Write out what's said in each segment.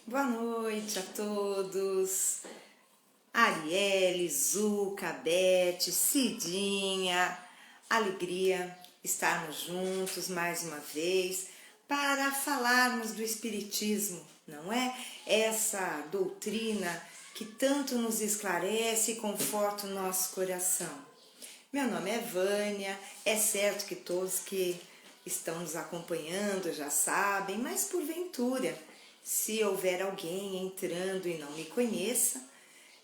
Boa noite a todos. Arielle, Zuca, Beth, Cidinha, alegria estarmos juntos mais uma vez para falarmos do Espiritismo, não é? Essa doutrina que tanto nos esclarece e conforta o nosso coração. Meu nome é Vânia, é certo que todos que estão nos acompanhando já sabem, mas porventura, se houver alguém entrando e não me conheça,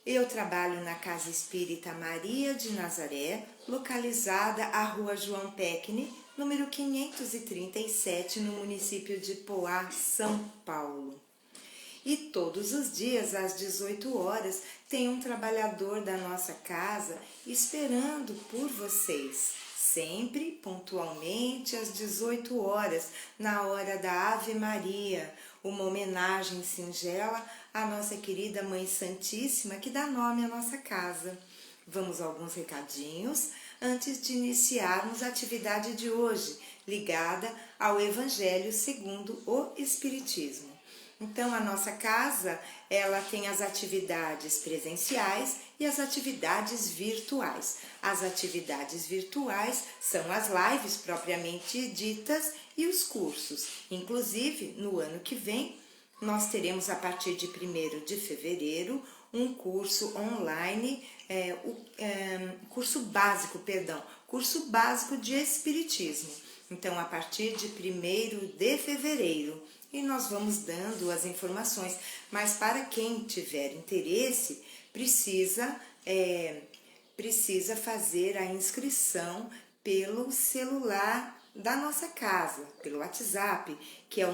eu trabalho na Casa Espírita Maria de Nazaré, localizada à Rua João Pecne, número 537, no município de Poá, São Paulo. E todos os dias, às 18 horas, tem um trabalhador da nossa casa esperando por vocês. Sempre pontualmente às 18 horas, na hora da Ave Maria, uma homenagem singela à nossa querida Mãe Santíssima que dá nome à nossa casa. Vamos a alguns recadinhos antes de iniciarmos a atividade de hoje, ligada ao Evangelho segundo o Espiritismo. Então, a nossa casa, ela tem as atividades presenciais e as atividades virtuais. As atividades virtuais são as lives propriamente ditas e os cursos. Inclusive, no ano que vem, nós teremos a partir de 1º de fevereiro um curso online, curso básico de Espiritismo. Então, a partir de 1º de fevereiro, e nós vamos dando as informações, mas para quem tiver interesse, precisa fazer a inscrição pelo celular da nossa casa, pelo WhatsApp, que é o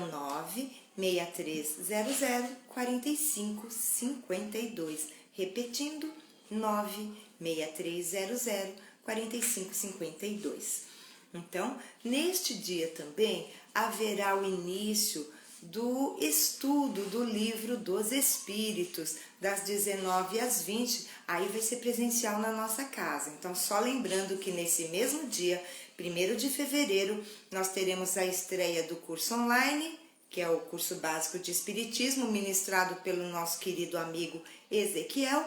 96300 4552, repetindo, 96300 4552. Então, neste dia também haverá o início do estudo do Livro dos Espíritos, das 19 às 20, aí vai ser presencial na nossa casa. Então, só lembrando que nesse mesmo dia, 1º de fevereiro, nós teremos a estreia do curso online, que é o curso básico de Espiritismo, ministrado pelo nosso querido amigo Ezequiel,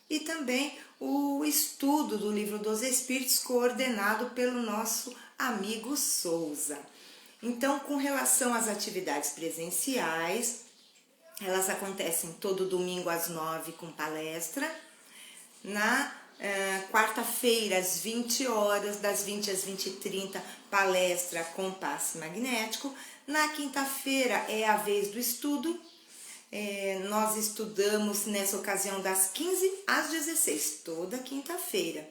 e também o estudo do Livro dos Espíritos, coordenado pelo nosso amigo Souza. Então, com relação às atividades presenciais, elas acontecem todo domingo às 9 com palestra. Na quarta-feira, às 20 horas, das 20 às 20h30, palestra com passe magnético. Na quinta-feira é a vez do estudo. Nós estudamos nessa ocasião das 15 às 16, toda quinta-feira.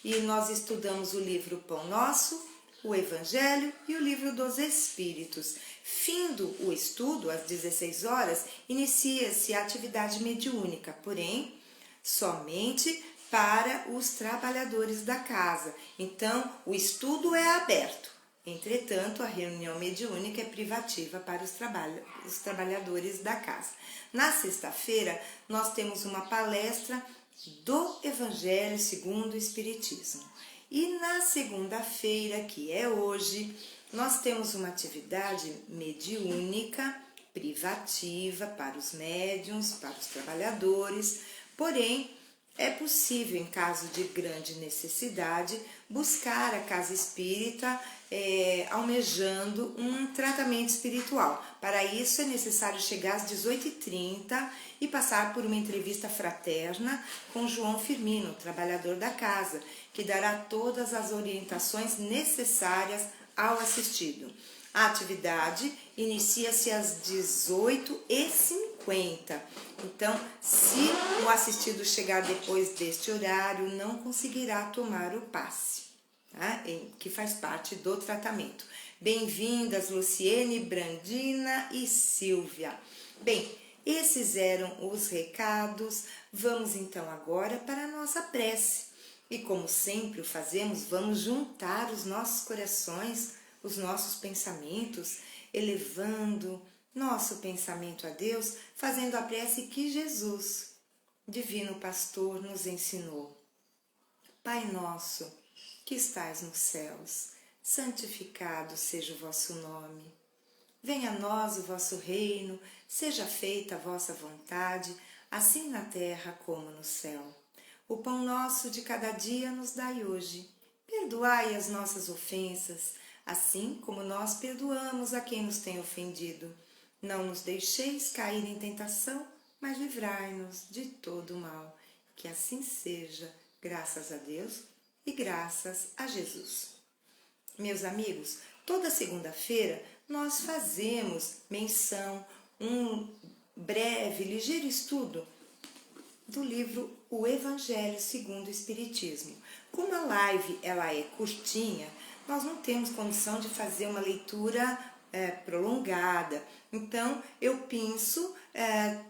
E nós estudamos o livro Pão Nosso, o Evangelho e o Livro dos Espíritos. Findo o estudo, às 16 horas, inicia-se a atividade mediúnica, porém, somente para os trabalhadores da casa. Então, o estudo é aberto. Entretanto, a reunião mediúnica é privativa para os trabalhadores da casa. Na sexta-feira, nós temos uma palestra do Evangelho segundo o Espiritismo. E na segunda-feira, que é hoje, nós temos uma atividade mediúnica, privativa, para os médiuns, para os trabalhadores, porém, é possível, em caso de grande necessidade, buscar a casa espírita almejando um tratamento espiritual. Para isso é necessário chegar às 18h30 e passar por uma entrevista fraterna com João Firmino, trabalhador da casa, que dará todas as orientações necessárias ao assistido. A atividade inicia-se às 18h50. Então, se o assistido chegar depois deste horário, não conseguirá tomar o passe, tá? Que faz parte do tratamento. Bem-vindas, Luciene, Brandina e Silvia. Bem, esses eram os recados. Vamos então agora para a nossa prece. E como sempre o fazemos, vamos juntar os nossos corações, os nossos pensamentos, elevando nosso pensamento a Deus, fazendo a prece que Jesus, Divino Pastor, nos ensinou. Pai nosso, que estais nos céus, santificado seja o vosso nome. Venha a nós o vosso reino, seja feita a vossa vontade, assim na terra como no céu. O pão nosso de cada dia nos dai hoje. Perdoai as nossas ofensas, assim como nós perdoamos a quem nos tem ofendido. Não nos deixeis cair em tentação, mas livrai-nos de todo o mal. Que assim seja, graças a Deus e graças a Jesus. Meus amigos, toda segunda-feira nós fazemos menção, um breve, ligeiro estudo do livro O Evangelho segundo o Espiritismo. Como a live ela é curtinha, nós não temos condição de fazer uma leitura prolongada. Então, eu penso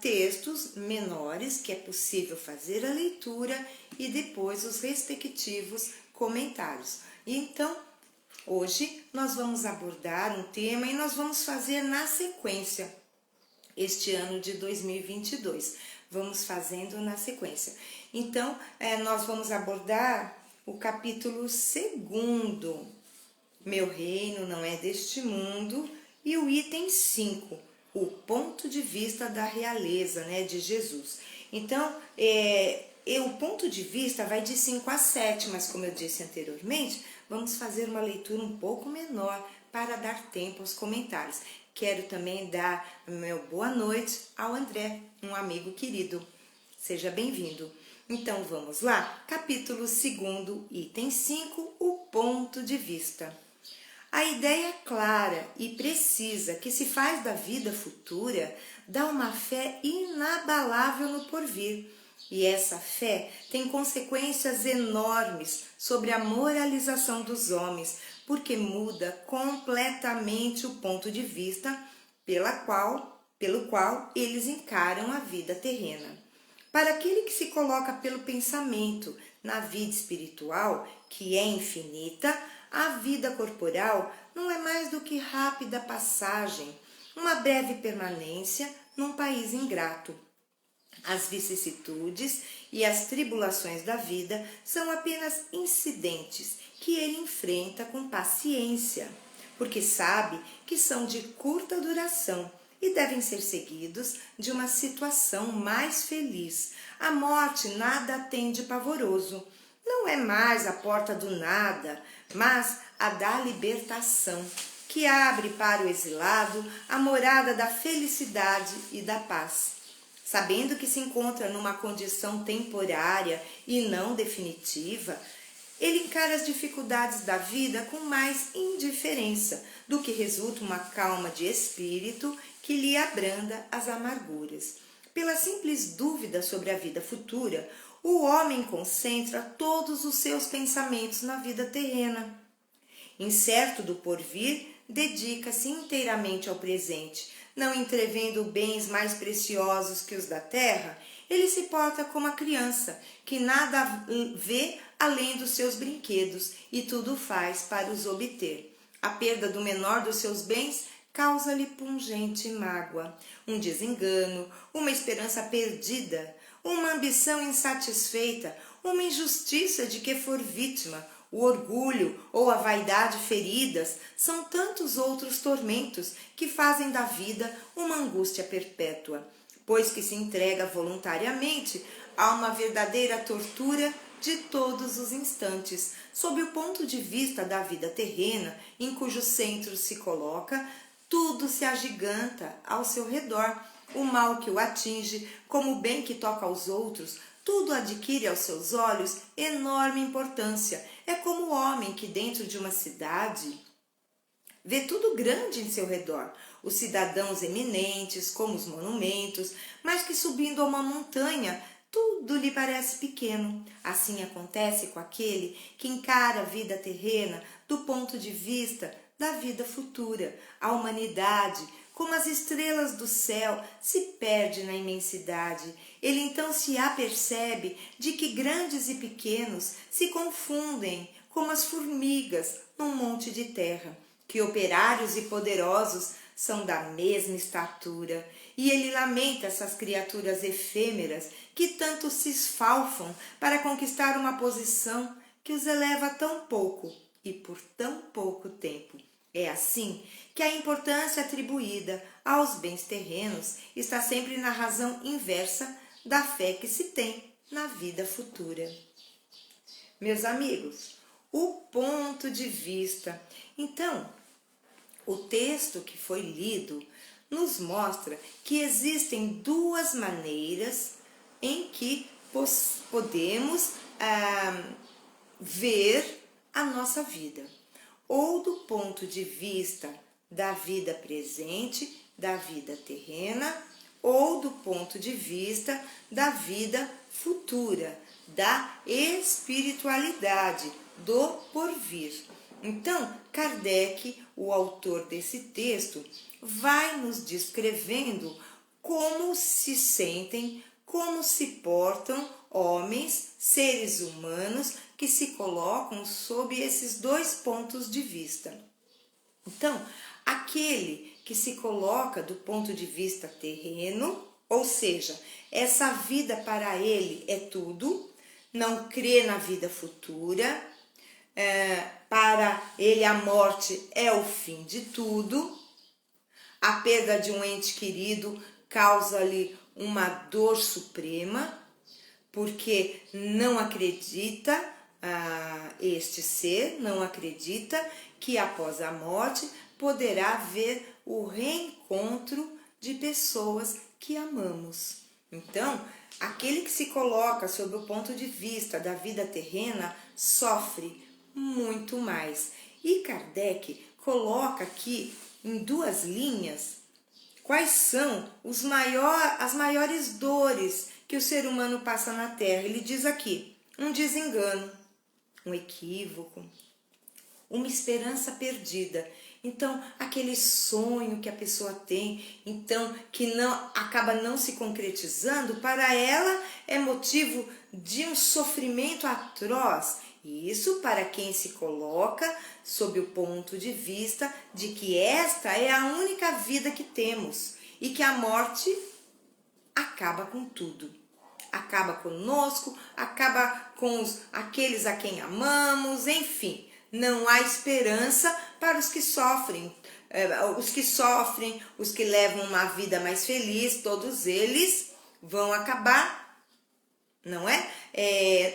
textos menores que é possível fazer a leitura e depois os respectivos comentários. Então, hoje nós vamos abordar um tema e nós vamos fazer na sequência este ano de 2022. Vamos fazendo na sequência. Então, nós vamos abordar o capítulo 2º, Meu Reino Não É Deste Mundo, e o item 5, o ponto de vista da realeza, né, de Jesus. Então, o ponto de vista vai de 5 a 7, mas como eu disse anteriormente, vamos fazer uma leitura um pouco menor para dar tempo aos comentários. Quero também dar meu boa noite ao André, um amigo querido. Seja bem-vindo. Então vamos lá, capítulo 2º, item 5, o ponto de vista. A ideia clara e precisa que se faz da vida futura dá uma fé inabalável no porvir. E essa fé tem consequências enormes sobre a moralização dos homens, porque muda completamente o ponto de vista pelo qual eles encaram a vida terrena. Para aquele que se coloca pelo pensamento na vida espiritual, que é infinita, a vida corporal não é mais do que rápida passagem, uma breve permanência num país ingrato. As vicissitudes e as tribulações da vida são apenas incidentes que ele enfrenta com paciência, porque sabe que são de curta duração e devem ser seguidos de uma situação mais feliz. A morte nada tem de pavoroso. Não é mais a porta do nada, mas a da libertação, que abre para o exilado a morada da felicidade e da paz. Sabendo que se encontra numa condição temporária e não definitiva, ele encara as dificuldades da vida com mais indiferença, do que resulta uma calma de espírito que lhe abranda as amarguras. Pela simples dúvida sobre a vida futura, o homem concentra todos os seus pensamentos na vida terrena. Incerto do porvir, dedica-se inteiramente ao presente. Não entrevendo bens mais preciosos que os da terra, ele se porta como a criança, que nada vê além dos seus brinquedos e tudo faz para os obter. A perda do menor dos seus bens causa-lhe pungente mágoa, um desengano, uma esperança perdida, uma ambição insatisfeita, uma injustiça de que for vítima, o orgulho ou a vaidade feridas, são tantos outros tormentos que fazem da vida uma angústia perpétua, pois que se entrega voluntariamente a uma verdadeira tortura de todos os instantes, sob o ponto de vista da vida terrena, em cujo centro se coloca, tudo se agiganta ao seu redor. O mal que o atinge, como o bem que toca aos outros, tudo adquire aos seus olhos enorme importância. É como o homem que dentro de uma cidade vê tudo grande em seu redor, os cidadãos eminentes, como os monumentos, mas que subindo a uma montanha, tudo lhe parece pequeno. Assim acontece com aquele que encara a vida terrena do ponto de vista da vida futura. A humanidade, como as estrelas do céu, se perde na imensidade. Ele então se apercebe de que grandes e pequenos se confundem como as formigas num monte de terra, que operários e poderosos são da mesma estatura, e ele lamenta essas criaturas efêmeras que tanto se esfalfam para conquistar uma posição que os eleva tão pouco e por tão pouco tempo. É assim que a importância atribuída aos bens terrenos está sempre na razão inversa da fé que se tem na vida futura. Meus amigos, o ponto de vista. Então, o texto que foi lido nos mostra que existem duas maneiras em que podemos ver a nossa vida. Ou do ponto de vista da vida presente, da vida terrena, ou do ponto de vista da vida futura, da espiritualidade, do porvir. Então, Kardec, o autor desse texto, vai nos descrevendo como se sentem, como se portam homens, seres humanos que se colocam sob esses dois pontos de vista. Então, aquele que se coloca do ponto de vista terreno, ou seja, essa vida para ele é tudo, não crê na vida futura, para ele a morte é o fim de tudo, a perda de um ente querido causa-lhe uma dor suprema, porque não acredita, este ser não acredita que após a morte poderá haver o reencontro de pessoas que amamos. Então, aquele que se coloca sob o ponto de vista da vida terrena sofre muito mais. E Kardec coloca aqui em duas linhas quais são as maiores dores que o ser humano passa na Terra. Ele diz aqui, um desengano, um equívoco, uma esperança perdida. Então, aquele sonho que a pessoa tem, então que acaba não se concretizando, para ela é motivo de um sofrimento atroz. E isso para quem se coloca sob o ponto de vista de que esta é a única vida que temos e que a morte acaba com tudo. Acaba conosco, acaba com aqueles a quem amamos, enfim. Não há esperança para os que sofrem. Os que levam uma vida mais feliz, todos eles vão acabar, não é?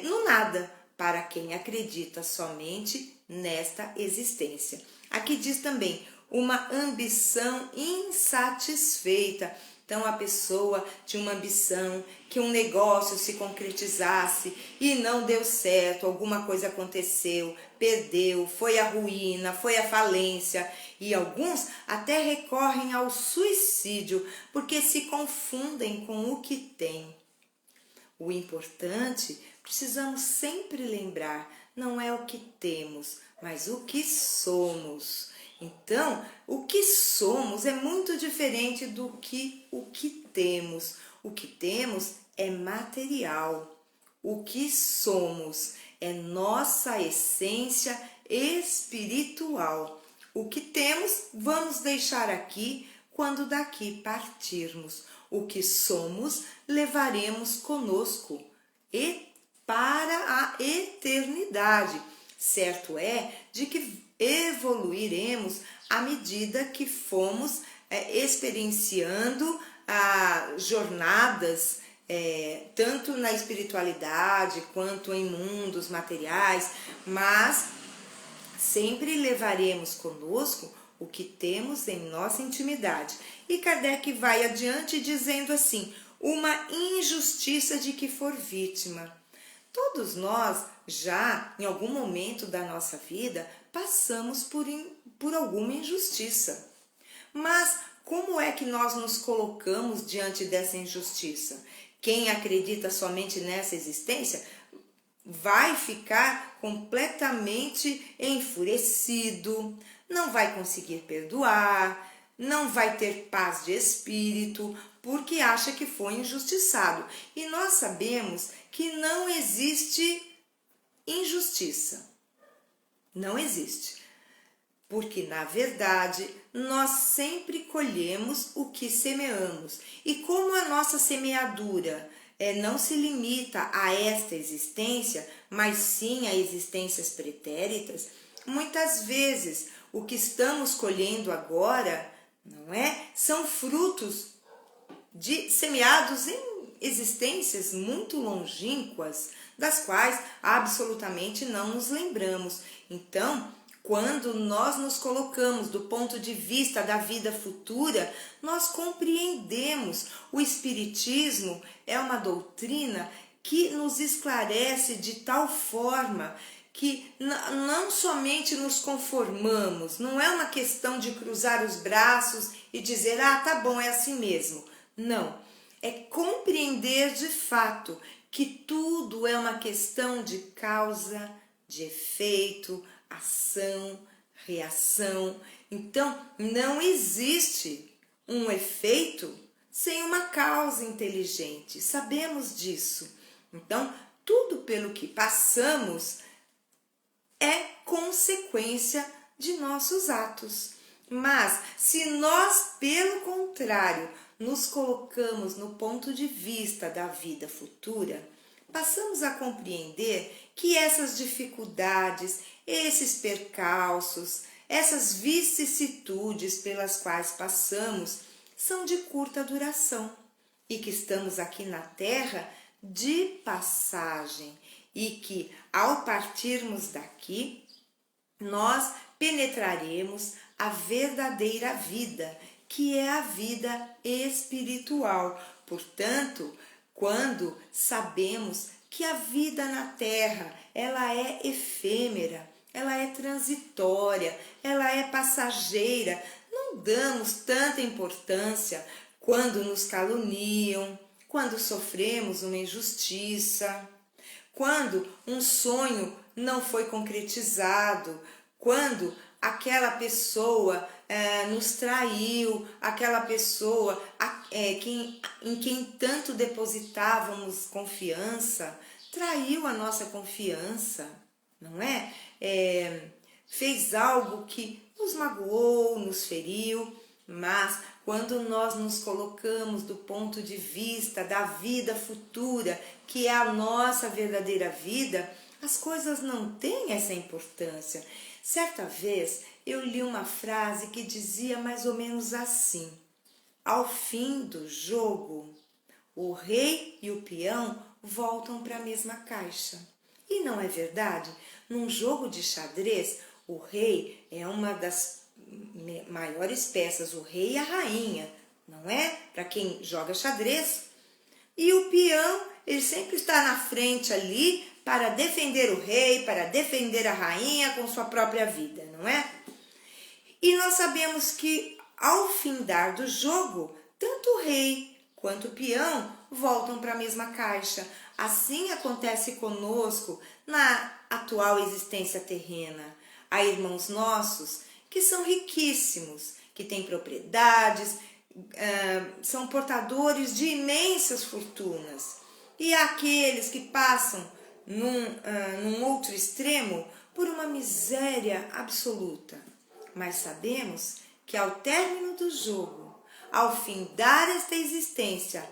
No nada, para quem acredita somente nesta existência. Aqui diz também, uma ambição insatisfeita. Então, a pessoa tinha uma ambição que um negócio se concretizasse e não deu certo, alguma coisa aconteceu, perdeu, foi a ruína, foi a falência. E alguns até recorrem ao suicídio porque se confundem com o que têm. O importante, precisamos sempre lembrar, não é o que temos, mas o que somos. Então, o que somos é muito diferente do que o que temos. O que temos é material. O que somos é nossa essência espiritual. O que temos, vamos deixar aqui quando daqui partirmos. O que somos, levaremos conosco e para a eternidade. Certo é de que evoluiremos à medida que fomos experienciando jornadas, tanto na espiritualidade quanto em mundos materiais, mas sempre levaremos conosco o que temos em nossa intimidade. E Kardec vai adiante dizendo assim, uma injustiça de que for vítima. Todos nós, já em algum momento da nossa vida, passamos por alguma injustiça. Mas como é que nós nos colocamos diante dessa injustiça? Quem acredita somente nessa existência vai ficar completamente enfurecido, não vai conseguir perdoar, não vai ter paz de espírito, porque acha que foi injustiçado. E nós sabemos que não existe injustiça. Não existe. Porque, na verdade, nós sempre colhemos o que semeamos. E como a nossa semeadura não se limita a esta existência, mas sim a existências pretéritas, muitas vezes o que estamos colhendo agora, não é? São frutos de semeados em existências muito longínquas, das quais absolutamente não nos lembramos. Então, quando nós nos colocamos do ponto de vista da vida futura, nós compreendemos. O Espiritismo é uma doutrina que nos esclarece de tal forma que não somente nos conformamos, não é uma questão de cruzar os braços e dizer, ah, tá bom, é assim mesmo. Não, é compreender de fato que tudo é uma questão de causa, de efeito, ação, reação. Então, não existe um efeito sem uma causa inteligente, sabemos disso. Então, tudo pelo que passamos é consequência de nossos atos. Mas, se nós, pelo contrário, nos colocamos no ponto de vista da vida futura, passamos a compreender que essas dificuldades, esses percalços, essas vicissitudes pelas quais passamos são de curta duração e que estamos aqui na Terra de passagem e que, ao partirmos daqui, nós penetraremos a verdadeira vida, que é a vida espiritual. Portanto, quando sabemos que a vida na Terra, ela é efêmera, ela é transitória, ela é passageira, não damos tanta importância quando nos caluniam, quando sofremos uma injustiça, quando um sonho não foi concretizado, quando aquela pessoa nos traiu, aquela pessoa em quem tanto depositávamos confiança, traiu a nossa confiança, não é? Fez algo que nos magoou, nos feriu, mas quando nós nos colocamos do ponto de vista da vida futura, que é a nossa verdadeira vida, as coisas não têm essa importância. Certa vez eu li uma frase que dizia mais ou menos assim: ao fim do jogo, o rei e o peão voltam para a mesma caixa. E não é verdade? Num jogo de xadrez, o rei é uma das maiores peças, o rei e a rainha, não é? Para quem joga xadrez. E o peão, ele sempre está na frente ali para defender o rei, para defender a rainha com sua própria vida, não é? E nós sabemos que ao findar do jogo, tanto o rei quanto o peão voltam para a mesma caixa. Assim acontece conosco na atual existência terrena. Há irmãos nossos que são riquíssimos, que têm propriedades, são portadores de imensas fortunas. E há aqueles que passam num outro extremo por uma miséria absoluta. Mas sabemos que ao término do jogo, ao findar esta existência,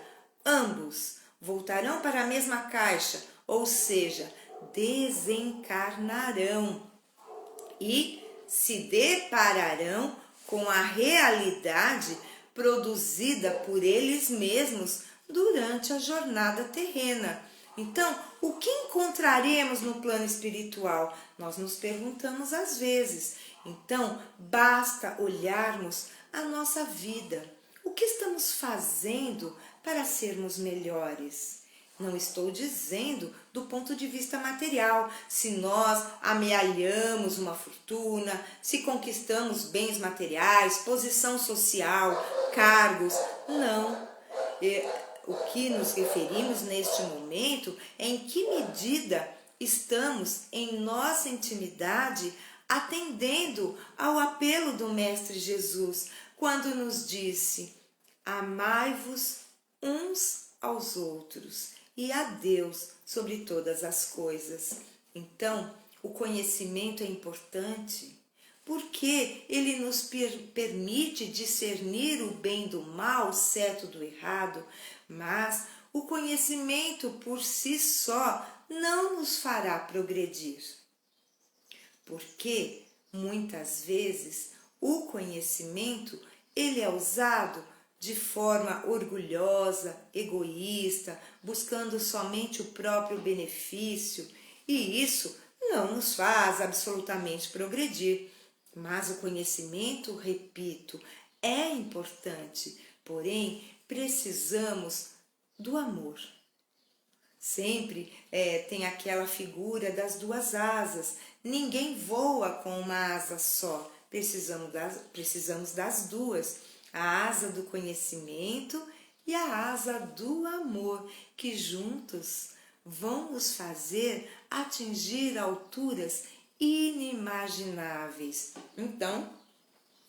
ambos voltarão para a mesma caixa, ou seja, desencarnarão e se depararão com a realidade produzida por eles mesmos durante a jornada terrena. Então, o que encontraremos no plano espiritual? Nós nos perguntamos às vezes. Então, basta olharmos a nossa vida. O que estamos fazendo para sermos melhores? Não estou dizendo do ponto de vista material, se nós amealhamos uma fortuna, se conquistamos bens materiais, posição social, cargos. Não. O que nos referimos neste momento é em que medida estamos em nossa intimidade atendendo ao apelo do Mestre Jesus, quando nos disse: amai-vos uns aos outros e a Deus sobre todas as coisas. Então, o conhecimento é importante porque ele nos permite discernir o bem do mal, o certo do errado, mas o conhecimento por si só não nos fará progredir. Porque Muitas vezes, o conhecimento, ele é usado de forma orgulhosa, egoísta, buscando somente o próprio benefício, e isso não nos faz absolutamente progredir. Mas o conhecimento, repito, é importante, porém precisamos do amor. Sempre tem aquela figura das duas asas. Ninguém voa com uma asa só. Precisamos das duas. A asa do conhecimento e a asa do amor, que juntos vão nos fazer atingir alturas inimagináveis. Então,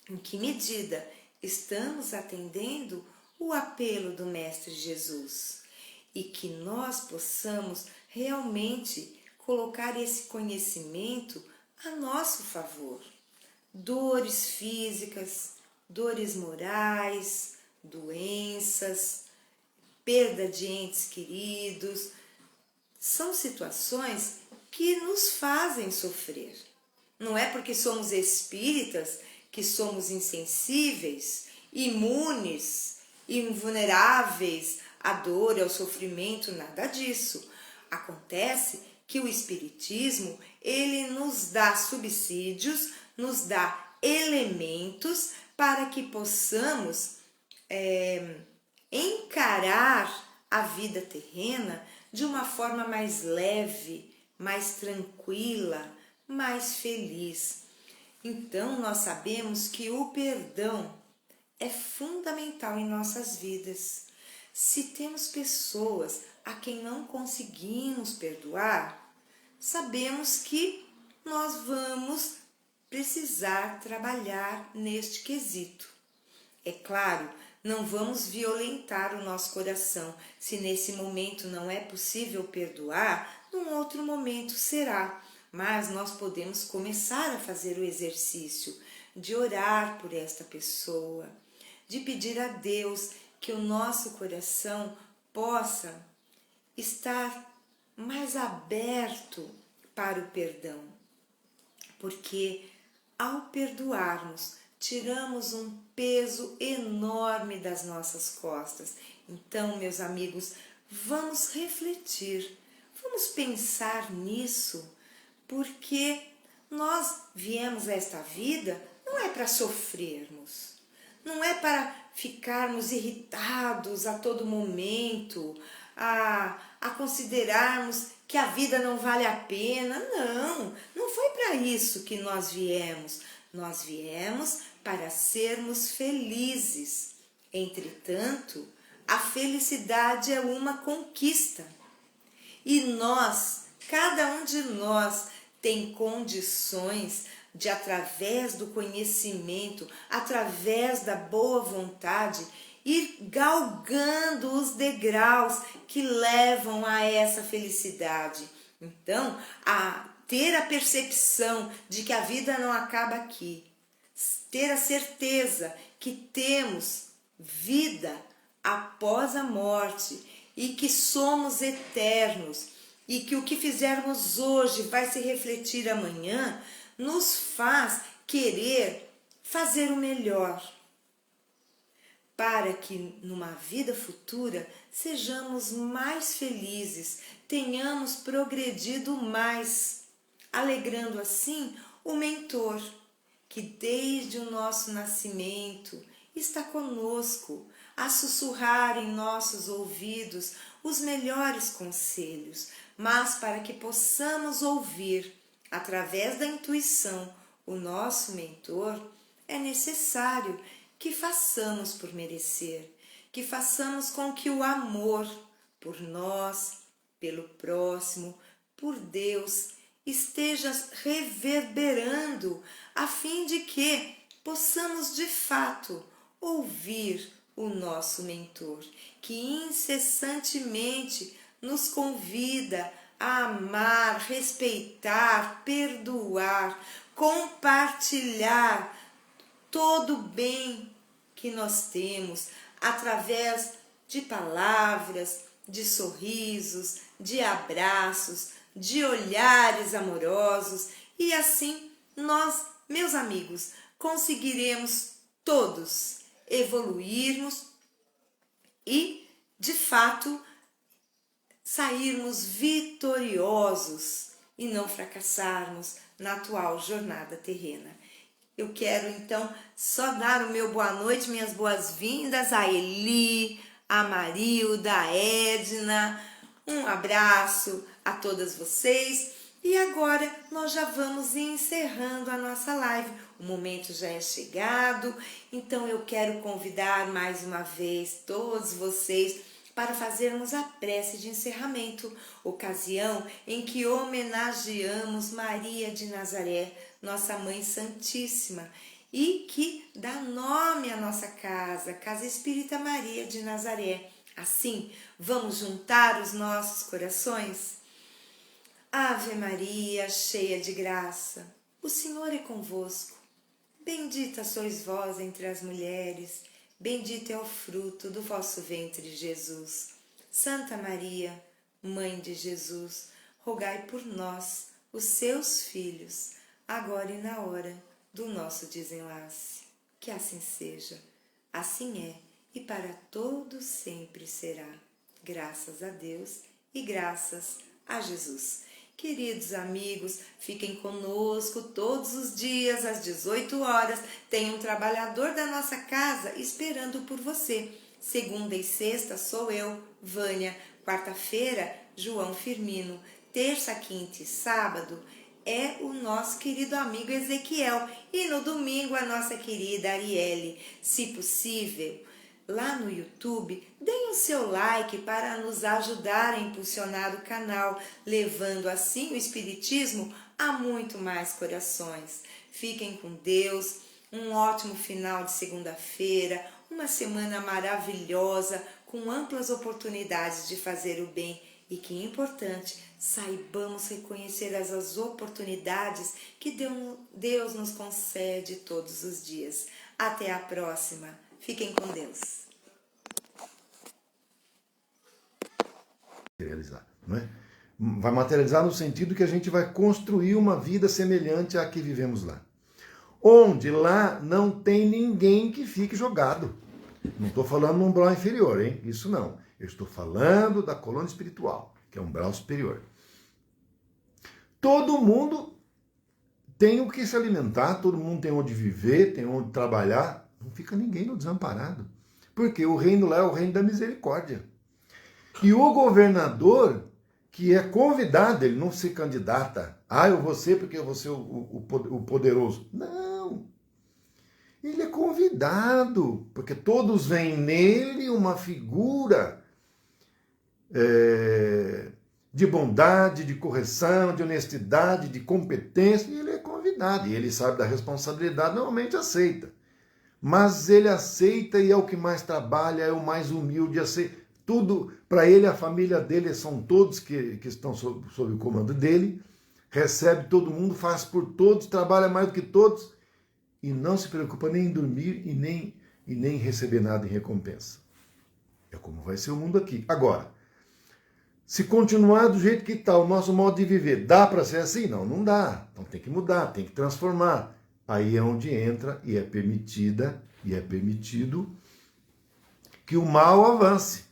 em que medida estamos atendendo o apelo do Mestre Jesus? E que nós possamos realmente colocar esse conhecimento a nosso favor. Dores físicas, dores morais, doenças, perda de entes queridos, são situações que nos fazem sofrer. Não é porque somos espíritas que somos insensíveis, imunes, invulneráveis à dor e ao sofrimento, nada disso. Acontece que o Espiritismo, ele nos dá subsídios, nos dá elementos para que possamos encarar a vida terrena de uma forma mais leve, mais tranquila, mais feliz. Então, nós sabemos que o perdão é fundamental em nossas vidas. Se temos pessoas a quem não conseguimos perdoar, sabemos que nós vamos precisar trabalhar neste quesito. É claro, não vamos violentar o nosso coração. Se nesse momento não é possível perdoar, num outro momento será. Mas nós podemos começar a fazer o exercício de orar por esta pessoa, de pedir a Deus que o nosso coração possa estar mais aberto para o perdão. Porque ao perdoarmos, tiramos um peso enorme das nossas costas. Então, meus amigos, vamos refletir, vamos pensar nisso, porque nós viemos a esta vida não é para sofrermos, não é para ficarmos irritados a todo momento, a considerarmos que a vida não vale a pena. Não foi para isso que nós viemos. Nós viemos para sermos felizes. Entretanto, a felicidade é uma conquista. E nós, cada um de nós, tem condições de, através do conhecimento, através da boa vontade, ir galgando os degraus que levam a essa felicidade. Então, ter a percepção de que a vida não acaba aqui, ter a certeza que temos vida após a morte e que somos eternos e que o que fizermos hoje vai se refletir amanhã, nos faz querer fazer o melhor, para que numa vida futura sejamos mais felizes, tenhamos progredido mais, alegrando assim o mentor, que desde o nosso nascimento está conosco, a sussurrar em nossos ouvidos os melhores conselhos, mas para que possamos ouvir através da intuição o nosso mentor, é necessário que façamos por merecer, que façamos com que o amor por nós, pelo próximo, por Deus, esteja reverberando, a fim de que possamos de fato ouvir o nosso mentor, que incessantemente nos convida a amar, respeitar, perdoar, compartilhar todo o bem que nós temos através de palavras, de sorrisos, de abraços, de olhares amorosos, e assim nós meus amigos, conseguiremos todos evoluirmos e, de fato, sairmos vitoriosos e não fracassarmos na atual jornada terrena. Eu quero então só dar o meu boa noite, minhas boas-vindas a Eli, a Marilda, a Edna, um abraço a todas vocês. E agora nós já vamos encerrando a nossa live. O momento já é chegado, então eu quero convidar mais uma vez todos vocês para fazermos a prece de encerramento, ocasião em que homenageamos Maria de Nazaré, nossa Mãe Santíssima, e que dá nome à nossa casa, Casa Espírita Maria de Nazaré. Assim, vamos juntar os nossos corações? Ave Maria, cheia de graça, o Senhor é convosco. Bendita sois vós entre as mulheres, bendito é o fruto do vosso ventre, Jesus. Santa Maria, Mãe de Jesus, rogai por nós, os seus filhos, agora e na hora do nosso desenlace. Que assim seja, assim é e para todos sempre será. Graças a Deus e graças a Jesus. Queridos amigos, fiquem conosco todos os dias às 18 horas. Tem um trabalhador da nossa casa esperando por você. Segunda e sexta sou eu, Vânia. Quarta-feira, João Firmino. Terça, quinta e sábado é o nosso querido amigo Ezequiel. E no domingo, a nossa querida Arielle. Se possível, lá no YouTube, deem o seu like para nos ajudar a impulsionar o canal, levando assim o Espiritismo a muito mais corações. Fiquem com Deus, um ótimo final de segunda-feira, uma semana maravilhosa, com amplas oportunidades de fazer o bem. E que importante, saibamos reconhecer as oportunidades que Deus nos concede todos os dias. Até a próxima. Fiquem com Deus. Materializar, não é? Vai materializar no sentido que a gente vai construir uma vida semelhante à que vivemos lá. Onde lá não tem ninguém que fique jogado. Não estou falando num umbral inferior, hein? Isso não. Eu estou falando da colônia espiritual, que é um umbral superior. Todo mundo tem o que se alimentar, todo mundo tem onde viver, tem onde trabalhar. Não fica ninguém no desamparado. Porque o reino lá é o reino da misericórdia. E o governador, que é convidado, ele não se candidata. Ah, eu vou ser porque eu vou ser o poderoso. Não. Ele é convidado, porque todos veem nele uma figura de bondade, de correção, de honestidade, de competência, e ele é convidado. E ele sabe da responsabilidade, normalmente aceita. Mas ele aceita e é o que mais trabalha, é o mais humilde, aceita. Tudo, para ele, a família dele são todos que estão sob o comando dele, recebe todo mundo, faz por todos, trabalha mais do que todos e não se preocupa nem em dormir e nem receber nada em recompensa. É como vai ser o mundo aqui. Agora, se continuar do jeito que está o nosso modo de viver, dá para ser assim? Não, não dá. Então tem que mudar, tem que transformar. Aí é onde entra e é permitida e é permitido que o mal avance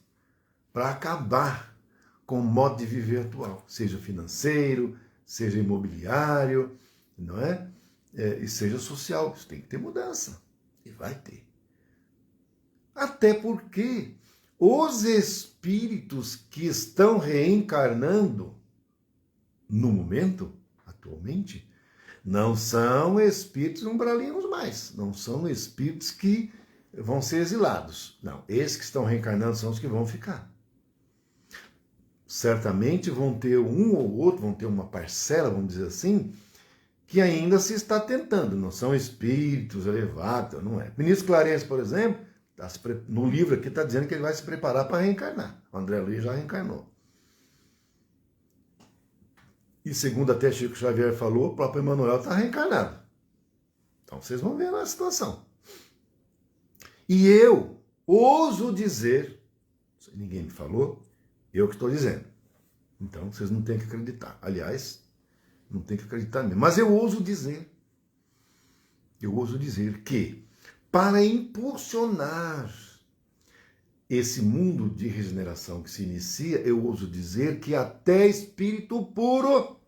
para acabar com o modo de viver atual, seja financeiro, seja imobiliário, não é? E seja social. Isso tem que ter mudança. E vai ter. Até porque os espíritos que estão reencarnando no momento, atualmente, não são espíritos umbralinos mais, não são espíritos que vão ser exilados. Não, esses que estão reencarnando são os que vão ficar. Certamente vão ter um ou outro, vão ter uma parcela, vamos dizer assim, que ainda se está tentando, não são espíritos elevados, não é. O ministro Clarence, por exemplo, no livro aqui está dizendo que ele vai se preparar para reencarnar. O André Luiz já reencarnou. E segundo até Chico Xavier falou, o próprio Emmanuel está reencarnado. Então vocês vão ver a situação. E eu ouso dizer, ninguém me falou, eu que estou dizendo. Então vocês não têm que acreditar. Aliás, não tem que acreditar mesmo. Mas eu ouso dizer eu ouso dizer que, para impulsionar esse mundo de regeneração que se inicia, eu ouso dizer que até espírito puro,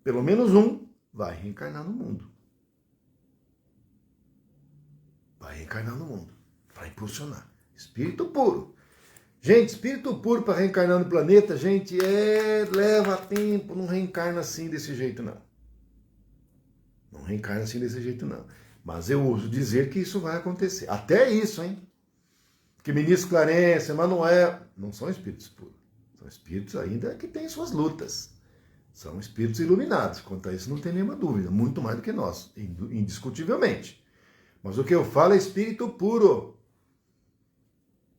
pelo menos um, vai reencarnar no mundo. Vai reencarnar no mundo, para impulsionar. Espírito puro. Gente, espírito puro para reencarnar no planeta, gente, leva tempo, não reencarna assim desse jeito, não. Não reencarna assim desse jeito, não. Mas eu ouso dizer que isso vai acontecer. Até isso, hein? Que ministro Clarence, Emanuel, não são espíritos puros. São espíritos ainda que têm suas lutas. São espíritos iluminados. Quanto a isso não tem nenhuma dúvida. Muito mais do que nós, indiscutivelmente. Mas o que eu falo é espírito puro.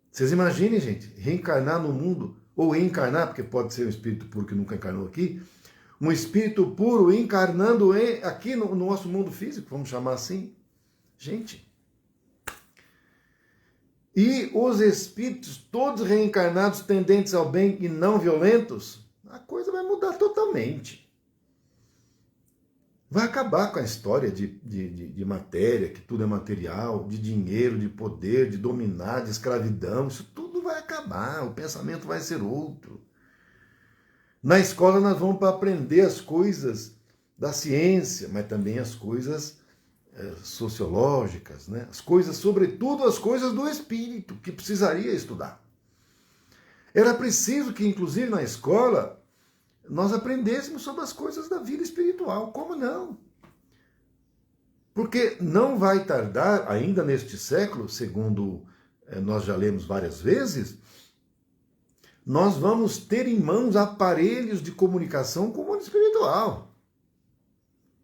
Vocês imaginem, gente, reencarnar no mundo, ou encarnar, porque pode ser um espírito puro que nunca encarnou aqui, um espírito puro encarnando aqui no nosso mundo físico, vamos chamar assim. Gente. E os espíritos todos reencarnados tendentes ao bem e não violentos, a coisa vai mudar totalmente. Vai acabar com a história de matéria, que tudo é material, de dinheiro, de poder, de dominar, de escravidão. Isso tudo vai acabar, o pensamento vai ser outro. Na escola nós vamos para aprender as coisas da ciência, mas também as coisas sociológicas, né? As coisas, sobretudo as coisas do espírito, que precisaria estudar. Era preciso que, inclusive na escola, nós aprendêssemos sobre as coisas da vida espiritual. Como não? Porque não vai tardar, ainda neste século, segundo nós já lemos várias vezes, nós vamos ter em mãos aparelhos de comunicação com o mundo espiritual.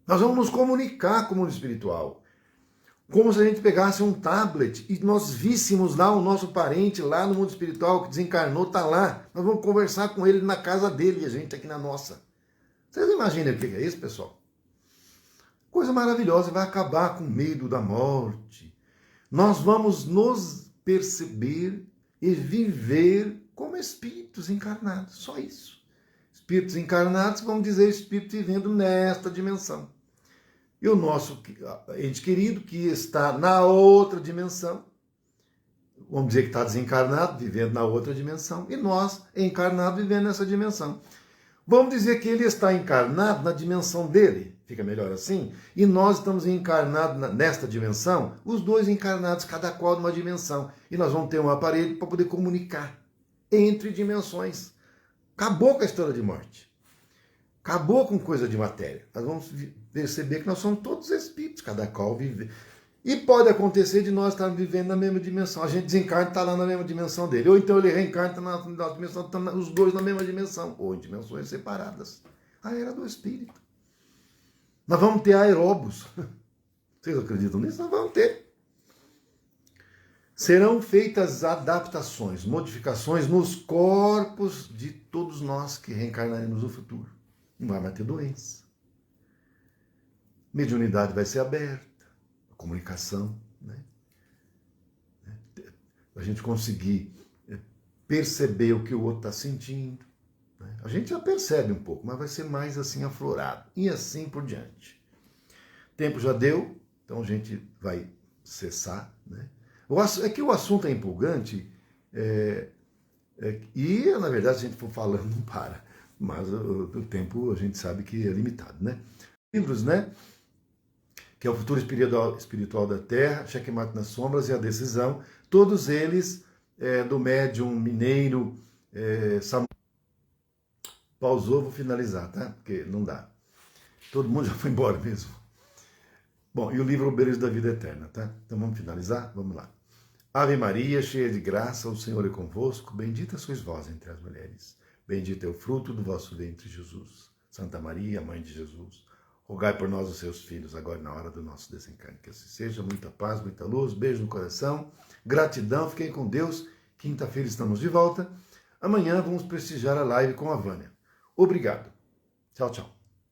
Nós vamos nos comunicar com o mundo espiritual. Como se a gente pegasse um tablet e nós víssemos lá o nosso parente lá no mundo espiritual que desencarnou, está lá. Nós vamos conversar com ele na casa dele e a gente aqui na nossa. Vocês imaginam o que é isso, pessoal? Coisa maravilhosa, vai acabar com o medo da morte. Nós vamos nos perceber e viver como espíritos encarnados, só isso. Espíritos encarnados, vamos dizer, espíritos vivendo nesta dimensão. E o nosso ente querido, que está na outra dimensão, vamos dizer que está desencarnado, vivendo na outra dimensão, e nós, encarnados, vivendo nessa dimensão. Vamos dizer que ele está encarnado na dimensão dele, fica melhor assim, e nós estamos encarnados nesta dimensão, os dois encarnados, cada qual numa dimensão, e nós vamos ter um aparelho para poder comunicar entre dimensões. Acabou com a história de morte. Acabou com coisa de matéria. Nós vamos perceber que nós somos todos espíritos, cada qual vive. E pode acontecer de nós estarmos vivendo na mesma dimensão. A gente desencarna e está lá na mesma dimensão dele. Ou então ele reencarna e está na dimensão, estão os dois na mesma dimensão. Ou em dimensões separadas. A era do espírito. Nós vamos ter aeróbus. Vocês acreditam nisso? Nós vamos ter. Serão feitas adaptações, modificações nos corpos de todos nós que reencarnaremos no futuro. Não vai mais ter doença. Mediunidade vai ser aberta. A comunicação, né? A gente conseguir perceber o que o outro está sentindo. Né? A gente já percebe um pouco, mas vai ser mais assim aflorado. E assim por diante. O tempo já deu, então a gente vai cessar, né? É que o assunto é empolgante e, na verdade, se a gente for falando, não para. Mas o tempo a gente sabe que é limitado, né? Livros, né? Que é o Futuro Espiritual da Terra, Checkmate nas Sombras e A Decisão. Todos eles do médium mineiro Samuel. Pausou, vou finalizar, tá? Porque não dá. Todo mundo já foi embora mesmo. Bom, e o livro Obreiros da Vida Eterna, tá? Então vamos finalizar? Vamos lá. Ave Maria, cheia de graça, o Senhor é convosco, bendita sois vós entre as mulheres. Bendito é o fruto do vosso ventre, Jesus. Santa Maria, Mãe de Jesus, rogai por nós, os seus filhos, agora e na hora do nosso desencarne. Que assim seja, muita paz, muita luz, beijo no coração, gratidão, fiquem com Deus. Quinta-feira estamos de volta. Amanhã vamos prestigiar a live com a Vânia. Obrigado. Tchau, tchau.